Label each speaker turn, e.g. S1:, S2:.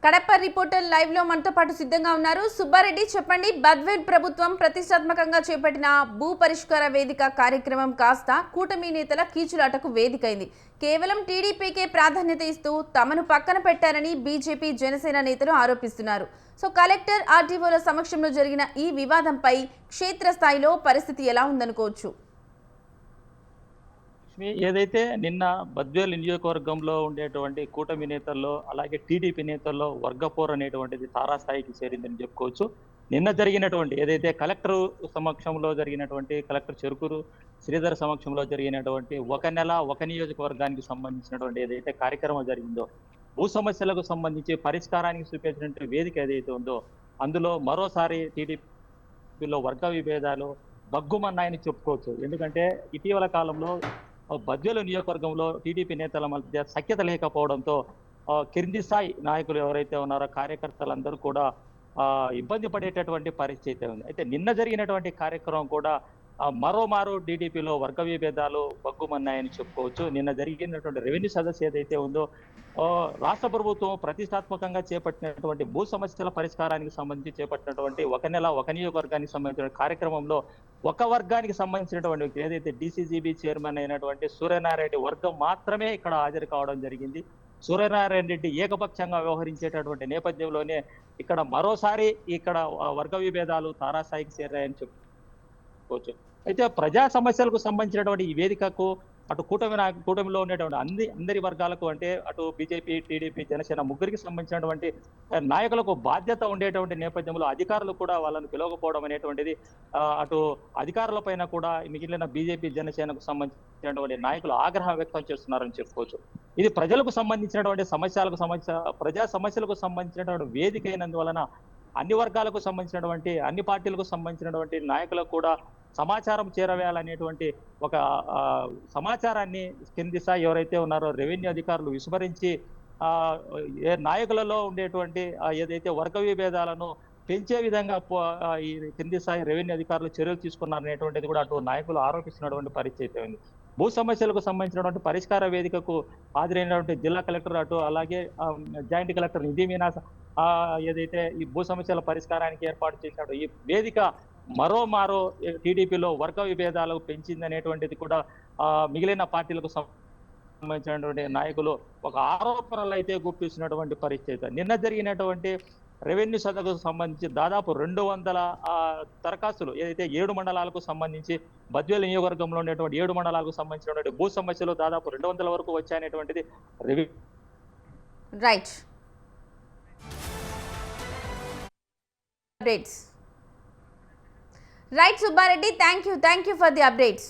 S1: Kadapa reporter live లో మనతో పాటు సిద్ధంగా ఉన్నారు. సుబ్బారెడ్డి, చెప్పండి, బద్వేల్ ప్రభుత్వం ప్రతిష్టాత్మకంగా చేపట్టిన భూ పరిష్కార వేదిక కార్యక్రమం కాస్త కూటమి నేతల కీచులాటకు వేదికైంది. కేవలం టీడీపీకే ప్రాధాన్యత ఇస్తూ తమను పక్కన పెట్టారని బీజేపీ జనసేన నేతలు ఆరోపిస్తున్నారు. సో కలెక్టర్ ఆర్టీఓల సమక్షంలో జరిగిన ఈ వివాదంపై క్షేత్రస్థాయిలో పరిస్థితి ఎలా ఉందనుకోవచ్చు?
S2: ఏదైతే నిన్న బద్వేల్ నియోజకవర్గంలో ఉండేటువంటి కూటమి నేతల్లో అలాగే టీడీపీ నేతల్లో వర్గపోరు అనేటువంటిది తారాస్థాయికి చేరిందని చెప్పుకోవచ్చు. నిన్న జరిగినటువంటి ఏదైతే కలెక్టర్ సమక్షంలో జరిగినటువంటి కలెక్టర్ చెరుకూరు శ్రీధర్ సమక్షంలో జరిగినటువంటి ఒక నెల ఒక నియోజకవర్గానికి సంబంధించినటువంటి ఏదైతే కార్యక్రమం జరిగిందో, భూ సమస్యలకు సంబంధించి పరిష్కారానికి చూపించినటువంటి వేదిక ఏదైతే ఉందో, అందులో మరోసారి టీడీపీలో వర్గ విభేదాలు బగ్గుమన్నాయని చెప్పుకోవచ్చు. ఎందుకంటే ఇటీవల కాలంలో బద్వేలు నియోజకవర్గంలో టీడీపీ నేతల మధ్య సఖ్యత లేకపోవడంతో కింది స్థాయి నాయకులు ఎవరైతే ఉన్నారో కార్యకర్తలందరూ కూడా ఇబ్బంది పడేటటువంటి పరిస్థితి ఉంది. అయితే నిన్న జరిగినటువంటి కార్యక్రమం కూడా మరోమారు టీడీపీలో వర్గ విభేదాలు బగ్గుమన్నాయని చెప్పుకోవచ్చు. నిన్న జరిగినటువంటి రెవెన్యూ సదస్సు ఏదైతే ఉందో, రాష్ట్ర ప్రభుత్వం ప్రతిష్టాత్మకంగా చేపట్టినటువంటి భూ సమస్యల పరిష్కారానికి సంబంధించి చేపట్టినటువంటి ఒక నెల ఒక నియోజకవర్గానికి సంబంధించిన కార్యక్రమంలో ఒక వర్గానికి సంబంధించినటువంటి వ్యక్తి ఏదైతే డీసీజీబీ చైర్మన్ అయినటువంటి సూర్యనారాయణ వర్గం మాత్రమే ఇక్కడ హాజరు కావడం జరిగింది. సూర్యనారాయణ రెడ్డి ఏకపక్షంగా వ్యవహరించేటటువంటి నేపథ్యంలోనే ఇక్కడ మరోసారి ఇక్కడ వర్గ విభేదాలు తారాస్థాయికి చేరాయని చెప్పుకోవచ్చు. అయితే ప్రజా సమస్యలకు సంబంధించినటువంటి ఈ వేదికకు అటు కూటమిలో ఉండేటువంటి అందరి వర్గాలకు, అంటే అటు బీజేపీ, టీడీపీ, జనసేన ముగ్గురికి సంబంధించినటువంటి నాయకులకు బాధ్యత ఉండేటువంటి నేపథ్యంలో అధికారులు కూడా వాళ్ళని పిలవకపోవడం అనేటువంటిది అటు అధికారుల పైన కూడా మిగిలిన బీజేపీ, జనసేనకు సంబంధించినటువంటి నాయకులు ఆగ్రహం వ్యక్తం చేస్తున్నారని చెప్పుకోవచ్చు. ఇది ప్రజలకు సంబంధించినటువంటి ప్రజా సమస్యలకు సంబంధించినటువంటి వేదిక అయినందువలన అన్ని వర్గాలకు సంబంధించినటువంటి అన్ని పార్టీలకు సంబంధించినటువంటి నాయకులకు కూడా సమాచారం చేరవేయాలనేటువంటి ఒక సమాచారాన్ని కింది స్థాయి ఎవరైతే ఉన్నారో రెవెన్యూ అధికారులు విస్మరించి నాయకులలో ఉండేటువంటి ఏదైతే వర్గ విభేదాలను పెంచే విధంగా ఈ కింది స్థాయి రెవెన్యూ అధికారులు చర్యలు తీసుకున్నారనేటువంటిది కూడా అటు నాయకులు ఆరోపిస్తున్నటువంటి పరిస్థితి ఉంది. భూ సమస్యలకు సంబంధించినటువంటి పరిష్కార వేదికకు హాజరైనటువంటి జిల్లా కలెక్టర్ అటు అలాగే జాయింట్ కలెక్టర్ నిధి మీనా ఏదైతే ఈ భూ సమస్యల పరిష్కారానికి ఏర్పాటు చేసినట్టు ఈ వేదిక మరో టీడీపీలో వర్గ విభేదాలు పెంచిందనేటువంటిది కూడా మిగిలిన పార్టీలకు సంబంధించినటువంటి నాయకులు ఒక ఆరోపణలు అయితే గుప్పిస్తున్నటువంటి పరిస్థితి. నిన్న జరిగినటువంటి రెవెన్యూ సదస్సుకు సంబంధించి దాదాపు 200 దరఖాస్తులు ఏదైతే 7 మండలాలకు సంబంధించి బద్వేలు నియోజకవర్గంలో ఉండేటువంటి 7 మండలాలకు సంబంధించినటువంటి భూ సమస్యలు దాదాపు 200 వరకు వచ్చాయనేటువంటిది
S1: right Right, Subbareddy, thank you for the updates.